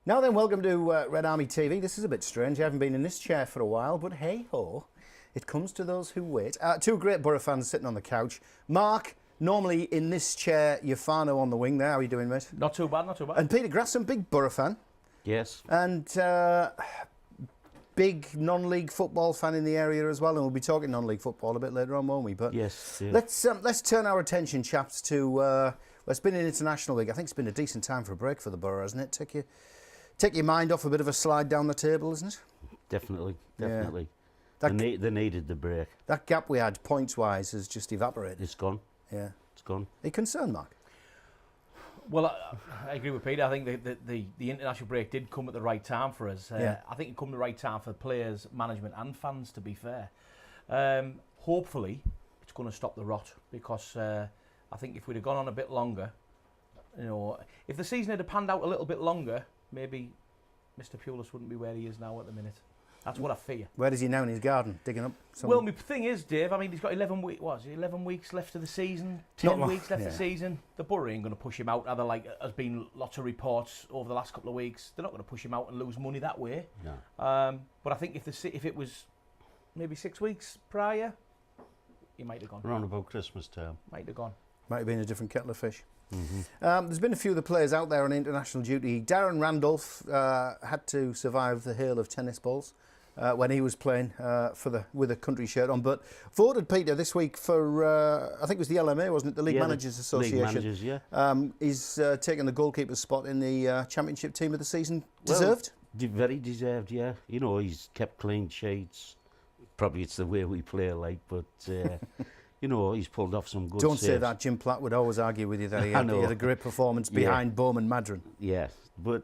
Now then, welcome to Red Army TV. This is a bit strange. I haven't been in this chair for a while, but hey-ho, it comes to those who wait. Two great Boro fans sitting on the couch. Marc, normally in this chair, Yafano on the wing there. How are you doing, mate? Not too bad, not too bad. And Peter Grassham, big Boro fan. Yes. And big non-league football fan in the area as well. And we'll be talking non-league football a bit later on, won't we? But yes. Yeah. Let's turn our attention, chaps, to... well, it's been an international week. I think it's been a decent time for a break for the Boro, hasn't it? Take your mind off a bit of a slide down the table, isn't it? Definitely. Yeah. They needed the break. That gap we had points-wise has just evaporated. It's gone. Yeah. It's gone. Are you concerned, Marc? Well, I agree with Peter. I think the international break did come at the right time for us. Yeah. I think it come at the right time for players, management and fans, to be fair. Hopefully, it's going to stop the rot, because I think if we'd have gone on a bit longer, you know, if the season had panned out a little bit longer, maybe Mr. Pulis wouldn't be where he is now at the minute. That's what I fear. Where is he now in his garden, digging up some... Well, the thing is, Dave, I mean, he's got 11 weeks left of the season, 10 weeks left of the season. The Boro ain't going to push him out. Either, like, there's been lots of reports over the last couple of weeks. They're not going to push him out and lose money that way. No. But I think if it was maybe 6 weeks prior, he might have gone. Around about Christmas time. Might have gone. Might have been a different kettle of fish. Mm-hmm. There's been a few of the players out there on international duty. Darren Randolph had to survive the hail of tennis balls when he was playing with a country shirt on, but voted, Peter, this week for, I think it was the LMA, wasn't it? The League Managers Association. League Managers, yeah. He's taken the goalkeeper's spot in the championship team of the season. Deserved? Well, very deserved, yeah. You know, he's kept clean sheets. Probably it's the way we play, like, but... you know, he's pulled off some good Don't saves. say that. Jim Platt would always argue with you that he had a great performance behind Bowman Madron. Yes, but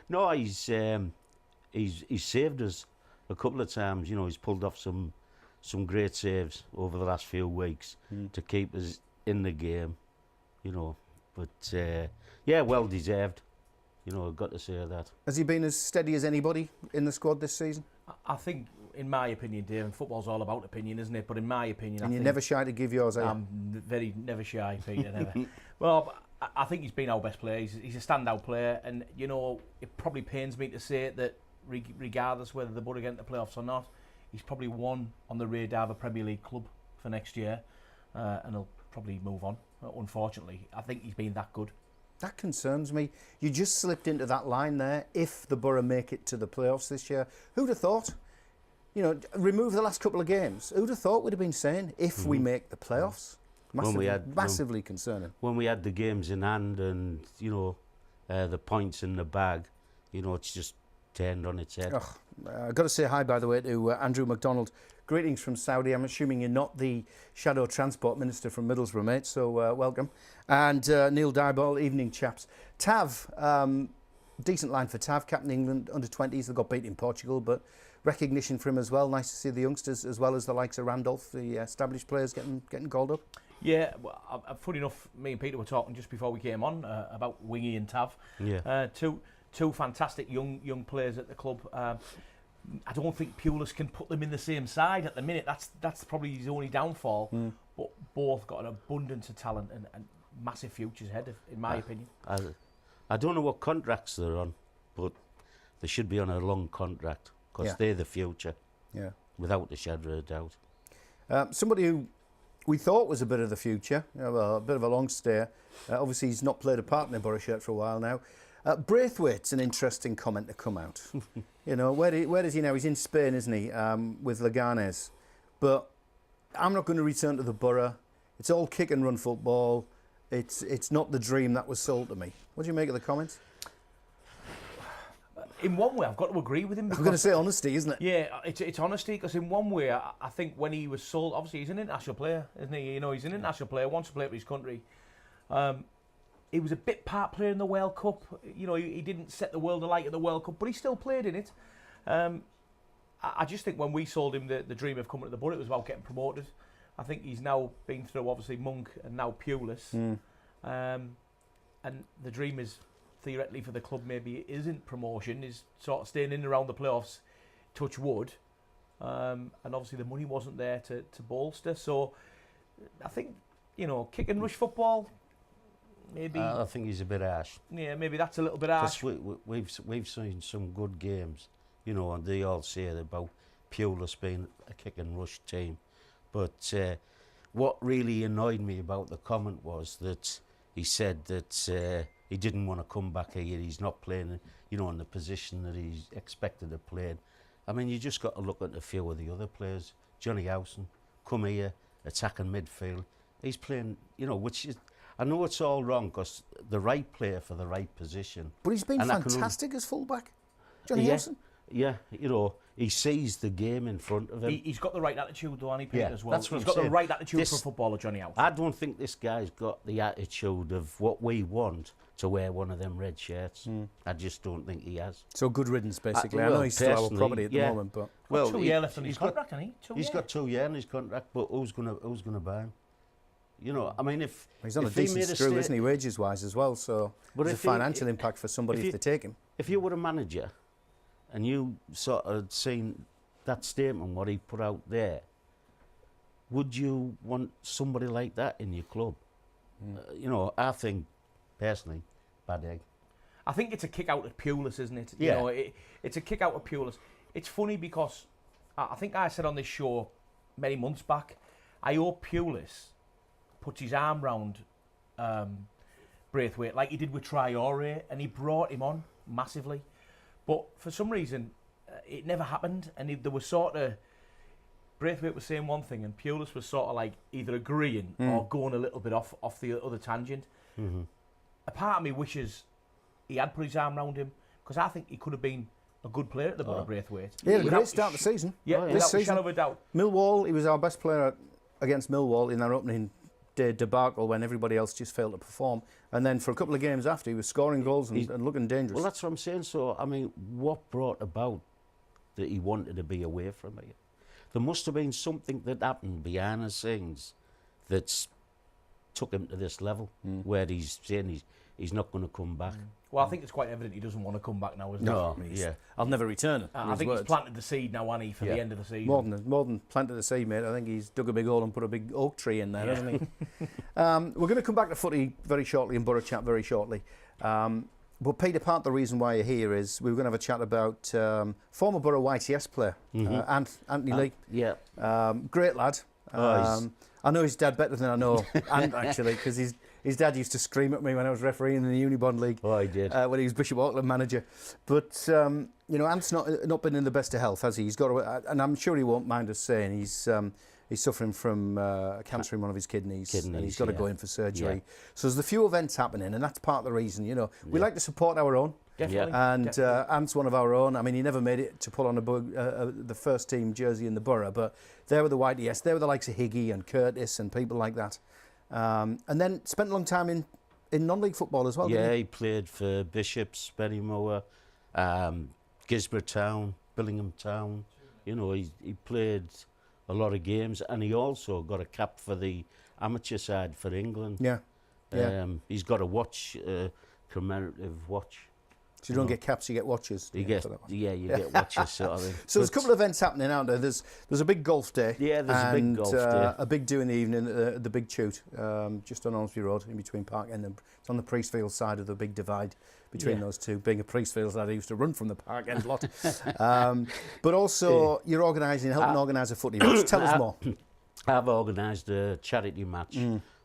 no, he's saved us a couple of times. You know, he's pulled off some great saves over the last few weeks to keep us in the game. You know, but yeah, well deserved. You know, I've got to say that. Has he been as steady as anybody in the squad this season? I think, in my opinion, Dave, and football's all about opinion, isn't it? But in my opinion, and you're never shy to give yours, are you? I'm never shy, Peter, never. Well, I think he's been our best player. He's a standout player, and you know, it probably pains me to say it, that regardless whether the Boro get into the playoffs or not, he's probably one on the radar of a Premier League club for next year, and he'll probably move on. Unfortunately, I think he's been that good. That concerns me. You just slipped into that line there. If the Boro make it to the playoffs this year, who'd have thought? You know, remove the last couple of games. Who'd have thought we'd have been saying if we make the playoffs? Massively concerning. When we had the games in hand and, you know, the points in the bag, you know, it's just turned on its head. I've got to say hi, by the way, to Andrew MacDonald. Greetings from Saudi. I'm assuming you're not the Shadow Transport Minister from Middlesbrough, mate, so welcome. And Neil Dieball, evening, chaps. Tav, decent line for Tav, captain England, under-20s. They got beat in Portugal, but recognition for him as well. Nice to see the youngsters, as well as the likes of Randolph, the established players, getting called up. Yeah, well, funny enough, me and Peter were talking just before we came on about Wingy and Tav. Yeah. Two fantastic young players at the club. I don't think Pulis can put them in the same side at the minute. That's probably his only downfall. But both got an abundance of talent and massive futures ahead, in my opinion. I don't know what contracts they're on, but they should be on a long contract, because they're the future. Yeah. Without a shadow of a doubt. Somebody who we thought was a bit of the future, a bit of a long stay. Obviously, he's not played a part in the Boro shirt for a while now. Braithwaite's an interesting comment to come out. You know, where is he now? He's in Spain, isn't he, with Leganes. But I'm not going to return to the Boro. It's all kick and run football. It's not the dream that was sold to me. What do you make of the comments? In one way, I've got to agree with him. I'm going to say honesty, isn't it? Yeah, it's honesty, because in one way, I think when he was sold, obviously he's an international player, isn't he? You know, he's an international player, wants to play for his country. He was a bit part player in the World Cup. You know, he didn't set the world alight at the World Cup, but he still played in it. I just think when we sold him the dream of coming to the Boro, it was about getting promoted. I think he's now been through, obviously, Monk and now Pulis. And the dream is, theoretically, for the club, maybe it isn't promotion, is sort of staying in and around the playoffs, touch wood. And obviously the money wasn't there to bolster. So I think, you know, kick and rush football, maybe. I think he's a bit harsh. Yeah, maybe that's a little bit harsh. We've seen some good games, you know, and they all say about Pulis being a kick and rush team. But what really annoyed me about the comment was that he said that he didn't want to come back here. He's not playing, you know, in the position that he's expected to play in. I mean, you just got to look at a few of the other players. Johnny Howson, come here, attacking midfield. He's playing, you know, which is, I know it's all wrong because the right player for the right position. But he's been fantastic as fullback, Johnny Yeah. Howson. Yeah, you know, he sees the game in front of him. He's got the right attitude, though, hasn't he, Pete, Yeah, as well? that's what He's I'm got the saying. right attitude This- for footballer, Johnny Howson. I don't think this guy's got the attitude of what we want to wear one of them red shirts. I just don't think he has. So good riddance, basically. I well, know he's still our personally, property at the yeah. moment, but Well, 2 years left on his he's got- contract, hasn't he? He's got 2 years in his contract, but who's gonna buy him? You know, I mean, if he's on if a he decent made a screw, sta- isn't he, wages-wise as well? So But there's a if he- financial impact for somebody if if you- they take him. if you were a manager and you sort of seen that statement, what he put out there, would you want somebody like that in your club? You know, I think, personally, bad egg. I think it's a kick out at Pulis, isn't it? Yeah. You know, it's a kick out at Pulis. It's funny because I think I said on this show many months back, I hope Pulis puts his arm round Braithwaite like he did with Traore, and he brought him on massively. But for some reason, it never happened, and there was sort of Braithwaite was saying one thing, and Pulis was sort of like either agreeing or going a little bit off the other tangent. A part of me wishes he had put his arm round him, because I think he could have been a good player at the Boro Braithwaite. He had a Without great start to the season. Yeah, Oh, yeah. This without a season. shadow of a doubt. Millwall, he was our best player against Millwall in their opening day debacle when everybody else just failed to perform. And then for a couple of games after, he was scoring goals and looking dangerous. Well, that's what I'm saying. So, I mean, what brought about that he wanted to be away from it? There must have been something that happened behind the scenes that's took him to this level where he's saying he's not going to come back. Well, I think it's quite evident he doesn't want to come back now, isn't No, it? yeah. I'll never return it. I think he's planted the seed now, hasn't he, for the end of the season. More than planted the seed, mate. I think he's dug a big hole and put a big oak tree in there, hasn't he? We're going to come back to footy very shortly and Boro chat very shortly. But Peter, part of the reason why you're here is we were going to have a chat about former Boro YTS player, Anthony Lee. Yeah. Great lad. Oh, I know his dad better than I know Ant, actually, because his dad used to scream at me when I was refereeing in the Unibond League. Oh, I did. When he was Bishop Auckland manager. But, you know, Ant's not been in the best of health, has he? He's got, and I'm sure he won't mind us saying he's suffering from cancer in one of his kidneys and he's got to go in for surgery. Yeah. So there's a few events happening, and that's part of the reason, you know. We like to support our own. Definitely. And definitely. Ant's one of our own. I mean, he never made it to pull on the first team jersey in the Borough, but there were the YTS, there were the likes of Higgy and Curtis and people like that. And then spent a long time in non-league football as well. Yeah, didn't he? he played for Bishops, Berrymoor, Gisborne Town, Billingham Town. You know, he played a lot of games, and he also got a cap for the amateur side for England. Yeah. He's got a watch, commemorative watch. So you don't get caps, you get watches. You get watches sort of thing. So there's a couple of events happening out there. There's a big golf day. Yeah, there's a big golf day. A big do in the evening at the Big Chute, just on Ormsby Road, in between Park End and it's on the Priestfield side of the big divide between those two. Being a Priestfield lad, I used to run from the Park End lot. But also, you're helping organise a footy match. Tell us more. I've organised a charity match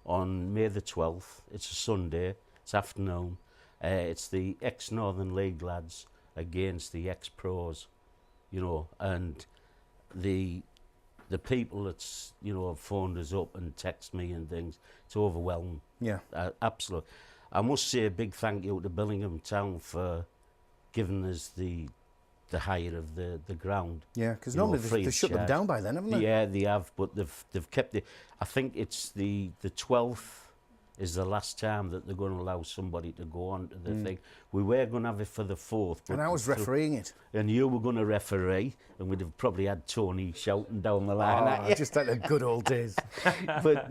on May the 12th. It's a Sunday. It's afternoon. It's the ex-Northern League lads against the ex-pros, you know, and the people that's, you know, have phoned us up and text me and things, it's overwhelming. Yeah. Absolutely. I must say a big thank you to Billingham Town for giving us the hire of the ground. Yeah, because You know, normally free they of shut them charge. down by then, haven't they? Yeah, they have, but they've kept it. I think it's the 12th is the last time that they're going to allow somebody to go on to the thing. We were going to have it for the 4th. But And I was refereeing it. And you were going to referee, and we'd have probably had Tony shouting down the line at you. Just like the good old days. But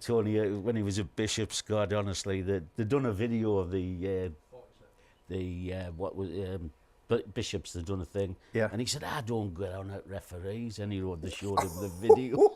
Tony, when he was at Bishop's, God, honestly, they'd done a video of but Bishops, they'd done a thing. Yeah. And he said, I don't get on at referees. And he showed him the video.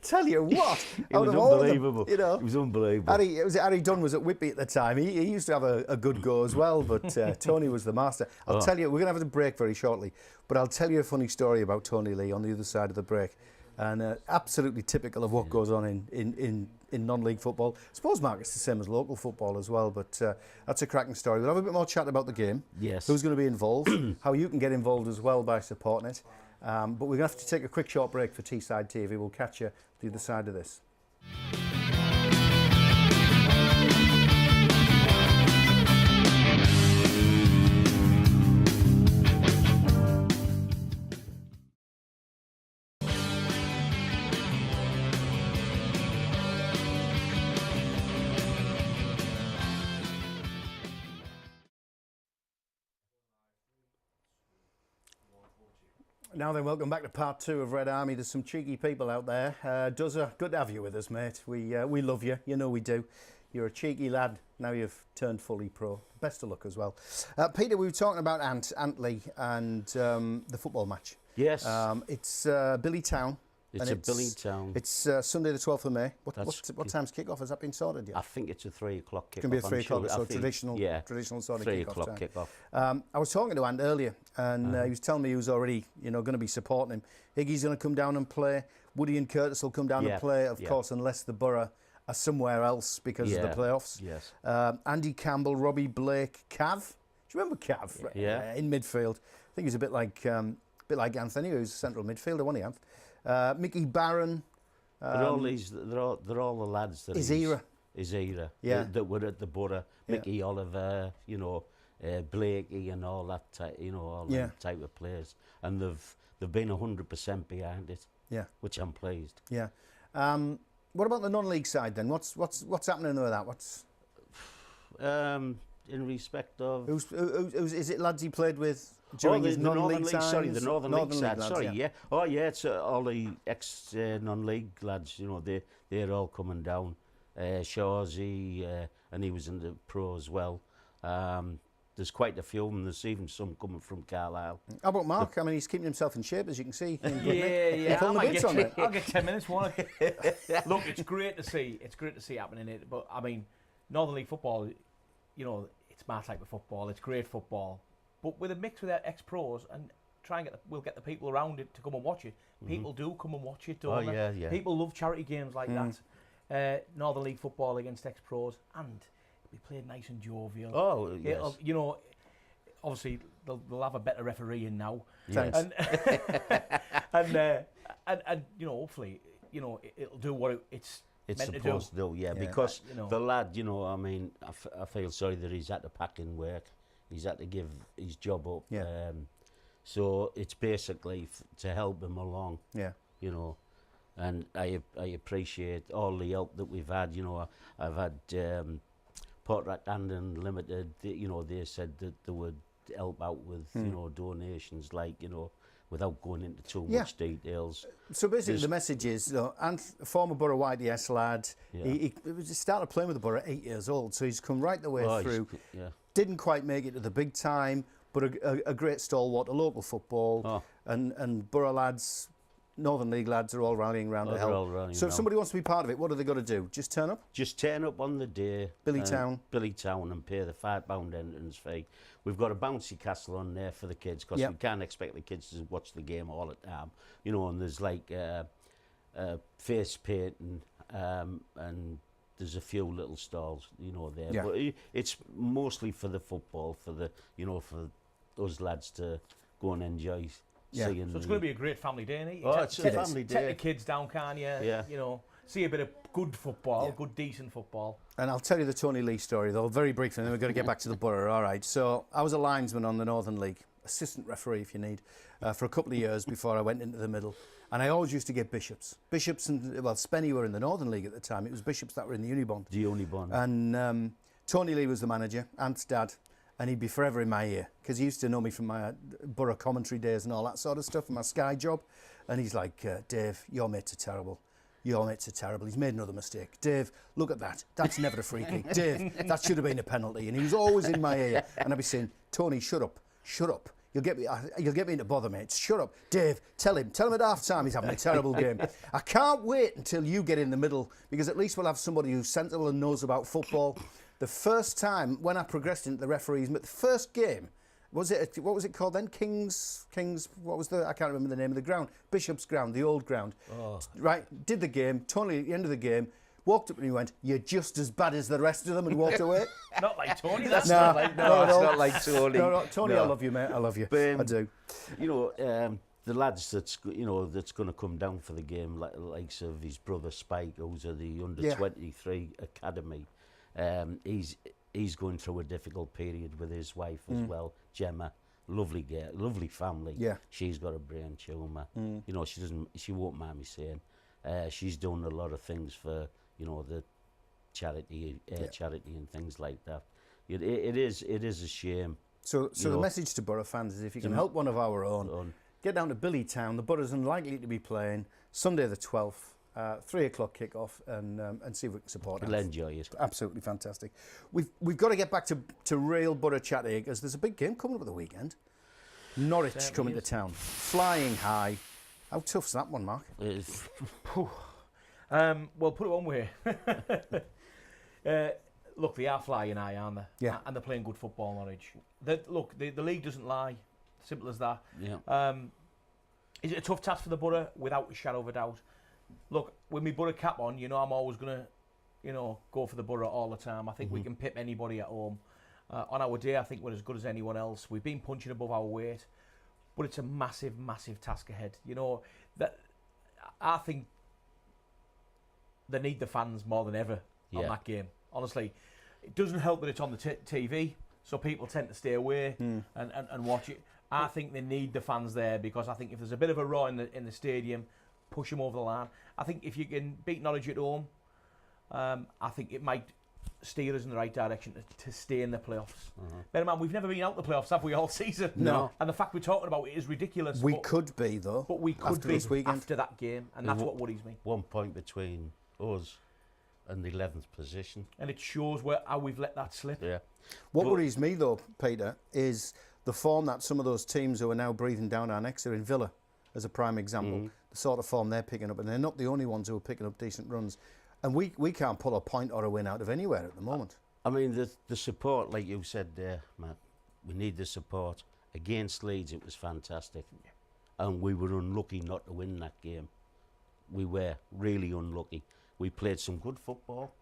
Tell you what, It out was of all of them, unbelievable. you know, It was unbelievable. Harry Dunn was at Whitby at the time. He used to have a good go as well, but Tony was the master. I'll tell you, we're going to have a break very shortly, but I'll tell you a funny story about Tony Lee on the other side of the break, and absolutely typical of what goes on in non-league football. I suppose, Marc, it's the same as local football as well, but that's a cracking story. We'll have a bit more chat about the game. Yes. Who's going to be involved, how you can get involved as well by supporting it. But we're going to have to take a quick short break for Teesside TV. We'll catch you the other side of this. Now then, welcome back to part 2 of Red Army. There's some cheeky people out there. Duzza, good to have you with us, mate. We love you. You know we do. You're a cheeky lad. Now you've turned fully pro. Best of luck as well. Peter, we were talking about Antley and the football match. Yes. It's Billy Town. It's Billy Town. It's Sunday the 12th of May. What time's kick-off? Has that been sorted yet? I think it's a 3 o'clock kick-off. It can be a 3 o'clock, so traditional sort of 3 kick-off o'clock time. kick-off. I was talking to Ant earlier, and he was telling me he was already, going to be supporting him. Higgy's going to come down and play. Woody and Curtis will come down and play, of course, unless the Boro are somewhere else because of the playoffs. Yes. Andy Campbell, Robbie Blake, Cav. Do you remember Cav? Yeah. In midfield. I think he's a bit like Anthony, who's a central midfielder, wasn't he, Anth? Mickey Barron. They're all the lads that his era, that were at the Boro. Mickey Oliver, Blakey and all that type, that type of players, and they've been 100% behind it. Yeah, which I'm pleased. Yeah. What about the non-league side then? What's happening with that? What's in respect of who's is it lads he played with during his non-league times? Sorry, the Northern League side. Lads, sorry, yeah. Oh yeah, it's all the ex non-league lads. They're all coming down. Shawsey, and he was in the pro as well. There's quite a few of them. There's even some coming from Carlisle. How about Marc? I mean, he's keeping himself in shape, as you can see. Yeah. I'll get 10 minutes. Look, it's great to see. It's great to see happening it. But I mean, Northern League football, it's my type of football. It's great football, but with a mix with ex pros and we'll get the people around it to come and watch it. People do come and watch it, don't they? Yeah. People love charity games like that. Northern League football against ex pros, and we played nice and jovial. Oh, yes. Obviously they'll have a better refereeing now. Yes. And hopefully, it'll do what it's meant supposed to do. Yeah, because the lad, I mean, I feel sorry that he's had to pack in work. He's had to give his job up. Yeah. So it's basically to help him along. Yeah. And I appreciate all the help that we've had. I've had Portrack and Limited. They said that they would help out with donations, without going into too much details. So basically the message is, former Boro YDS lad, he started playing with the Boro at 8 years old, so he's come right the way through. Didn't quite make it to the big time, but a great stalwart of local football, and Boro lads, Northern League lads are all rallying around to help. So if somebody wants to be part of it, what have they got to do? Just turn up? Just turn up on the day. Billy Town, and pay the £5 entrance fee. We've got a bouncy castle on there for the kids, because we can't expect the kids to watch the game all the time. And there's like face painting, and there's a few little stalls, there. Yeah. But it's mostly for the football, for for those lads to go and enjoy. Yeah. So it's going to be a great family day, isn't it? It's a family day. Take the kids down, can you? Yeah. See a bit of good football, good decent football. And I'll tell you the Tony Lee story, though, very briefly, and then we're going to get back to the Boro. All right. So I was a linesman on the Northern League, assistant referee if you need, for a couple of years before I went into the middle. And I always used to get Bishops. Bishops and, Spenny were in the Northern League at the time. It was Bishops that were in the Unibond. The Unibond. And Tony Lee was the manager, Ant's dad. And he'd be forever in my ear, because he used to know me from my Boro commentary days and all that sort of stuff, and my Sky job. And he's like, Dave, your mates are terrible. Your mates are terrible. He's made another mistake. Dave, look at that. That's never a free kick. Dave, that should have been a penalty. And he was always in my ear. And I'd be saying, Tony, shut up. Shut up. You'll get me to bother, mate. Shut up. Dave, tell him at half-time he's having a terrible game. I can't wait until you get in the middle, because at least we'll have somebody who's sensible and knows about football. The first time when I progressed into the referees, the first game, what was it called then? King's, what was I can't remember the name of the ground. Bishop's ground, the old ground. Oh. Right, did the game, Tony at the end of the game, walked up and he went, "You're just as bad as the rest of them," and walked away. Not like Tony, that's No, not like... No, it's not like Tony. No, Tony, No. I love you, mate. I love you. But, I do. You know, the lads that's going to come down for the game, likes of his brother Spike, who's at the under-23 academy. He's going through a difficult period with his wife as well, Gemma. Lovely girl, lovely family. Yeah. She's got a brain tumour. You know, she won't mind me saying. She's done a lot of things for, you know, the charity and things like that. It is a shame. So the message to Boro fans is, if you can help one of our own, get down to Billytown. The Boro's unlikely to be playing Sunday the 12th, 3 o'clock kick-off, and see if we can support it. We'll enjoy it. Absolutely fantastic. We've got to get back to real Boro chat here, because there's a big game coming up at the weekend. Norwich coming to town, flying high. How tough's that one, Mark? Well, put it one way. Look, they are flying high, aren't they? Yeah. And they're playing good football, Norwich. The league doesn't lie. Simple as that. Yeah. Is it a tough task for the Boro? Without a shadow of a doubt. Look, with my Boro cap on, you know I'm always going to, go for the Boro all the time. I think we can pip anybody at home. On our day, I think we're as good as anyone else. We've been punching above our weight. But it's a massive, massive task ahead. You know, that I think they need the fans more than ever on that game. Honestly, it doesn't help that it's on the TV, so people tend to stay away and watch it. I think they need the fans there, because I think if there's a bit of a roar in the stadium, push them over the line. I think if you can beat Norwich at home, I think it might steer us in the right direction to stay in the playoffs. Bear in mind, we've never been out the playoffs, have we, all season? No. And the fact we're talking about it is ridiculous. We could be, though. But we could after be this weekend. after that game, and that's what worries me. 1 point between us and the 11th position. And it shows how we've let that slip. Yeah. What worries me, though, Peter, is the form that some of those teams who are now breathing down our necks are in. Villa, as a prime example. The sort of form they're picking up, and they're not the only ones who are picking up decent runs. And we can't pull a point or a win out of anywhere at the moment. I mean, the support, like you said there, Matt, we need the support. Against Leeds, it was fantastic. And we were unlucky not to win that game. We were really unlucky. We played some good football.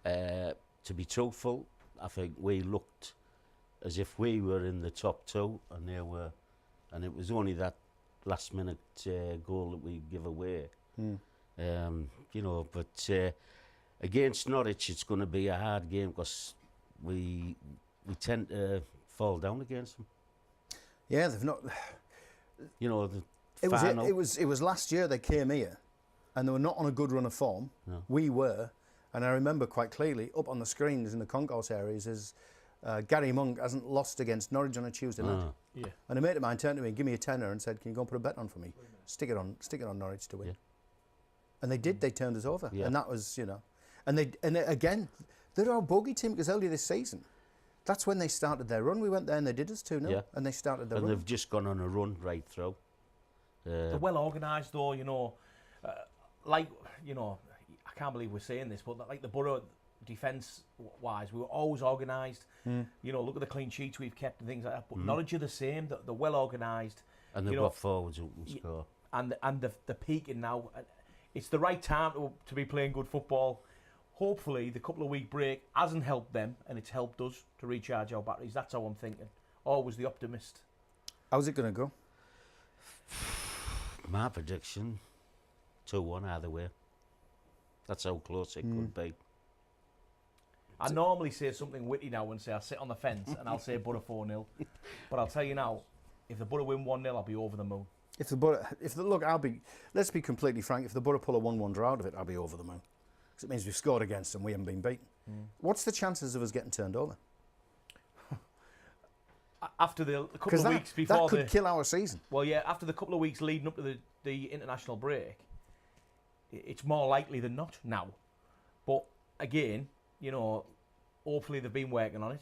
To be truthful, I think we looked as if we were in the top two, and they were, and it was only that last-minute goal that we give away. But against Norwich, it's going to be a hard game, because we tend to fall down against them. Yeah, they've not. It was last year they came here, and they were not on a good run of form. No. We were, and I remember quite clearly up on the screens in the concourse areas is Gary Monk hasn't lost against Norwich on a Tuesday night. Yeah. And a mate of mine turned to me and gave me a tenner and said, "Can you go and put a bet on for me? Stick it on Norwich to win." Yeah. And they did. They turned us over, Yeah. and that was and they again, they're our bogey team, because earlier this season, that's when they started their run. We went there and they did us 2-0, and they started their and run. they've just gone on a run right through. They're well organised, though, I can't believe we're saying this, but like the Boro defence-wise, we were always organised. Look at the clean sheets we've kept and things like that. But Norwich are the same. They're well organised. And they've got forwards who can score. And they're peaking now. It's the right time to be playing good football. Hopefully, the couple of week break hasn't helped them, and it's helped us to recharge our batteries. That's how I'm thinking. Always the optimist. How's it going to go? My prediction, 2-1 either way. That's how close it could be. I normally say something witty now and say I'll sit on the fence and I'll say Boro 4-0. But I'll tell you now, if the Boro win 1-0, I'll be over the moon. Let's be completely frank, if the Boro pull a 1-1 draw out of it, I'll be over the moon. Because it means we've scored against them, we haven't been beaten. What's the chances of us getting turned over? After the couple of weeks before that could kill our season. Well, yeah, after the couple of weeks leading up to the international break, it's more likely than not now. But again, hopefully they've been working on it.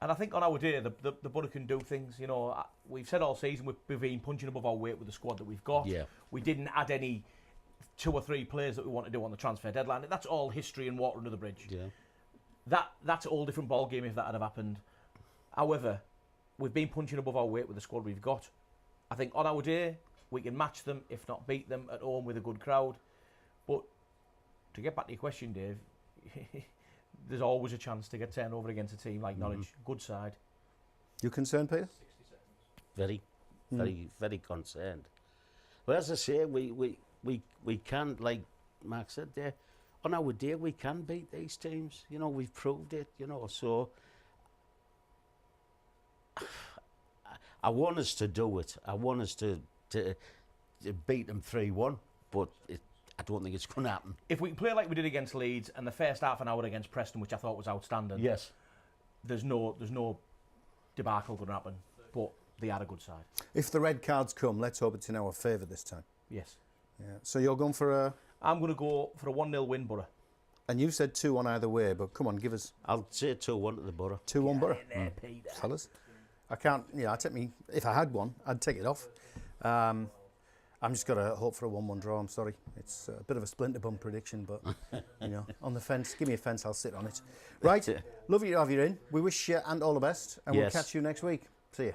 And I think on our day, the Boro can do things. You know, we've said all season we've been punching above our weight with the squad that we've got. Yeah. We didn't add any 2 or 3 players that we want to do on the transfer deadline. That's all history and water under the bridge. Yeah. That's a whole different ball game if that had have happened. However, we've been punching above our weight with the squad we've got. I think on our day we can match them, if not beat them, at home with a good crowd. But to get back to your question, Dave, there's always a chance to get turned over against a team like Norwich. Good side. You concerned, Peter? Very, very concerned. But as I say, we can, like Marc said there, on our day we can beat these teams. You know, we've proved it. You know, so I want us to do it. I want us to beat them 3-1, but I don't think it's going to happen. If we can play like we did against Leeds and the first half an hour against Preston, which I thought was outstanding, Yes. there's no debacle going to happen. But they are a good side. If the red cards come, let's hope it's in our favour this time. Yes. Yeah. So you're going for a... I'm going to go for a 1-0 win, Boro. And you've said 2-1 either way, but come on, give us... I'll say 2-1 to the Boro. 2-1 Boro. Peter. Fellas. I can't... Yeah, if I had one, I'd take it off. I'm just got to hope for a 1-1 draw, I'm sorry. It's a bit of a splinter bum prediction, but, you know, on the fence, give me a fence, I'll sit on it. Right, lovely to have you in. We wish you and all the best, and we'll catch you next week. See you.